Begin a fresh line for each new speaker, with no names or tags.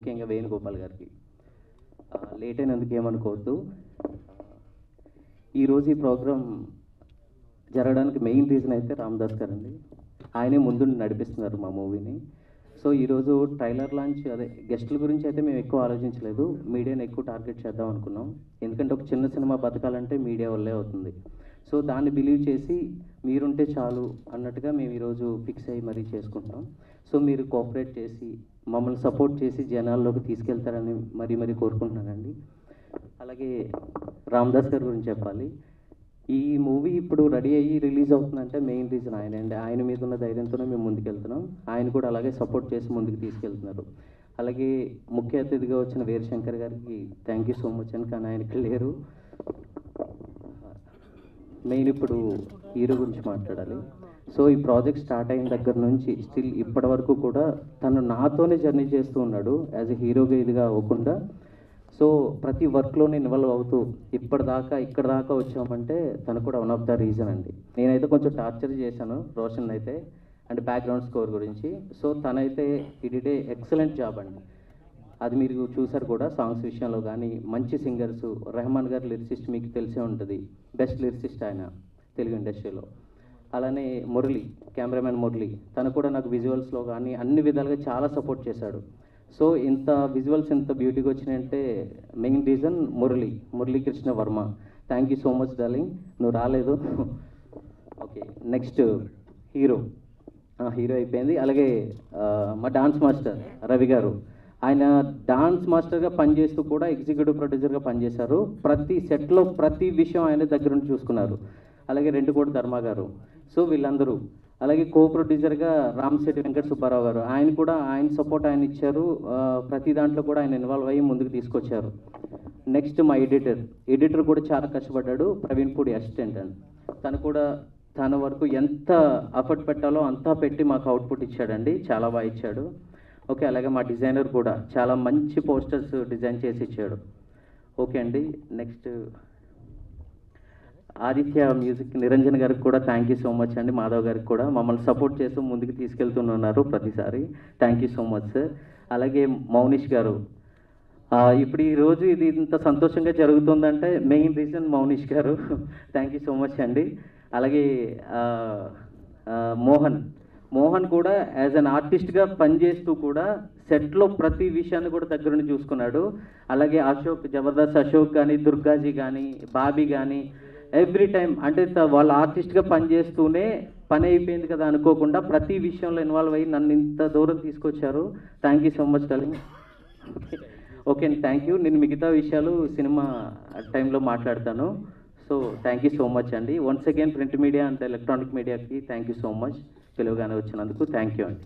ముఖ్యంగా వేణుగోపాల్ గారికి. లేట్ అయినందుకు ఏమనుకోవద్దు. ఈరోజు ఈ ప్రోగ్రాం జరగడానికి మెయిన్ రీజన్ అయితే రామదాస్ గారు అండి. ఆయనే ముందు నడిపిస్తున్నారు మా మూవీని. సో ఈరోజు ట్రైలర్ లాంచ్ అదే గెస్టుల గురించి అయితే మేము ఎక్కువ ఆలోచించలేదు. మీడియాని ఎక్కువ టార్గెట్ చేద్దాం అనుకున్నాం. ఎందుకంటే ఒక చిన్న సినిమా బతకాలంటే మీడియా వల్లే అవుతుంది. సో దాన్ని బిలీవ్ చేసి మీరుంటే చాలు అన్నట్టుగా మేము ఈరోజు ఫిక్స్ అయ్యి మరీ చేసుకుంటున్నాం. సో మీరు కోఆపరేట్ చేసి మమ్మల్ని సపోర్ట్ చేసి జనాల్లోకి తీసుకెళ్తారని మరీ కోరుకుంటున్నానండి. అలాగే రామదాస్ గారి గురించి చెప్పాలి. ఈ మూవీ ఇప్పుడు రెడీ అయ్యి రిలీజ్ అవుతుందంటే మెయిన్ రీజన్ ఆయన అండి. ఆయన మీద ఉన్న ధైర్యంతోనే మేము ముందుకెళ్తున్నాం. ఆయన కూడా అలాగే సపోర్ట్ చేసి ముందుకు తీసుకెళ్తున్నారు. అలాగే ముఖ్య అతిథిగా వచ్చిన వీరశంకర్ గారికి థ్యాంక్ యూ సో మచ్ అని. కానీ ఆయనకి లేరు. మెయిన్ ఇప్పుడు హీరో గురించి మాట్లాడాలి. సో ఈ ప్రాజెక్ట్ స్టార్ట్ అయిన దగ్గర నుంచి స్టిల్ ఇప్పటి వరకు కూడా తను నాతోనే జర్నీ చేస్తూ ఉన్నాడు. యాజ్ ఎ హీరోగా ఇదిగా అవ్వకుండా సో ప్రతి వర్క్లోనే ఇన్వాల్వ్ అవుతూ ఇప్పటిదాకా ఇక్కడ దాకా వచ్చామంటే తను కూడా వన్ ఆఫ్ ద రీజన్ అండి. నేనైతే కొంచెం టార్చర్ చేశాను రోషన్ అయితే అండ్ బ్యాక్గ్రౌండ్ స్కోర్ గురించి. సో తనైతే ఇట్ ఏ ఎక్సలెంట్ జాబ్ అండి. అది మీరు చూసారు కూడా సాంగ్స్ విషయంలో కానీ మంచి సింగర్స్. రెహమాన్ గారు లిరిసిస్ట్ మీకు తెలిసే ఉంటుంది. బెస్ట్ లిరిసిస్ట్ ఆయన తెలుగు ఇండస్ట్రీలో. అలానే మురళి, కెమెరామెన్ మురళి, తను కూడా నాకు విజువల్స్లో కానీ అన్ని విధాలుగా చాలా సపోర్ట్ చేశాడు. సో ఇంత విజువల్స్ ఇంత బ్యూటీగా వచ్చినాయంటే main reason Muralikrishna Varma. Thank you so much darling. నువ్వు రాలేదు. ఓకే, నెక్స్ట్ హీరో అయిపోయింది. అలాగే మా డాన్స్ మాస్టర్ రవి గారు. ఆయన డాన్స్ మాస్టర్గా పనిచేస్తూ కూడా ఎగ్జిక్యూటివ్ ప్రొడ్యూసర్గా పనిచేశారు. ప్రతి సెట్లో ప్రతి విషయం ఆయన దగ్గర నుండి చూసుకున్నారు. అలాగే రెండుకోటి ధర్మ గారు. సో వీళ్ళందరూ. అలాగే కో ప్రొడ్యూసర్గా రామశెట్టి వెంకట సుబ్బారావు గారు. ఆయన కూడా ఆయన సపోర్ట్ ఆయన ఇచ్చారు. ప్రతి దాంట్లో కూడా ఆయన ఇన్వాల్వ్ అయ్యి ముందుకు తీసుకొచ్చారు. నెక్స్ట్ మా ఎడిటర్ కూడా చాలా కష్టపడ్డాడు. ప్రవీణ్ పూడి అసిస్టెంట్ అండి. తను కూడా తన వరకు ఎంత ఎఫర్ట్ పెట్టాలో అంతా పెట్టి మాకు అవుట్పుట్ ఇచ్చాడండి. చాలా బాగా ఇచ్చాడు. ఓకే, అలాగే మా డిజైనర్ కూడా చాలా మంచి పోస్టర్స్ డిజైన్ చేసి ఇచ్చాడు. ఓకే అండి. నెక్స్ట్ ఆదిత్య మ్యూజిక్ నిరంజన్ గారికి కూడా థ్యాంక్ యూ సో మచ్ అండి. మాధవ్ గారికి కూడా మమ్మల్ని సపోర్ట్ చేస్తూ ముందుకు తీసుకెళ్తున్నారు ప్రతిసారి. Thank you so much sir. అలాగే మౌనిష్ గారు. ఇప్పుడు ఈరోజు ఇది ఇంత సంతోషంగా జరుగుతుందంటే మెయిన్ రీజన్ మౌనిష్ గారు. థ్యాంక్ యూ సో మచ్ అండి. అలాగే మోహన్ కూడా యాజ్ అన్ ఆర్టిస్ట్గా పనిచేస్తూ కూడా సెట్లో ప్రతి విషయాన్ని కూడా దగ్గరుండి చూసుకున్నాడు. అలాగే జబర్దస్త్ అశోక్ కానీ, దుర్గాజీ కానీ, బాబీ కానీ ఎవ్రీ టైం అంటే వాళ్ళ ఆర్టిస్ట్గా పనిచేస్తూనే పని అయిపోయింది కదా అనుకోకుండా ప్రతి విషయంలో ఇన్వాల్వ్ అయ్యి నన్ను ఇంత దూరం తీసుకొచ్చారు. Thank you so much darling. Okay అండి, థ్యాంక్ యూ. నేను మిగతా విషయాలు సినిమా టైంలో మాట్లాడతాను. So thank you so much అండి. Once again print media and electronic మీడియాకి థ్యాంక్ యూ సో మచ్. పిలువగానే వచ్చినందుకు థ్యాంక్ యూ అండి.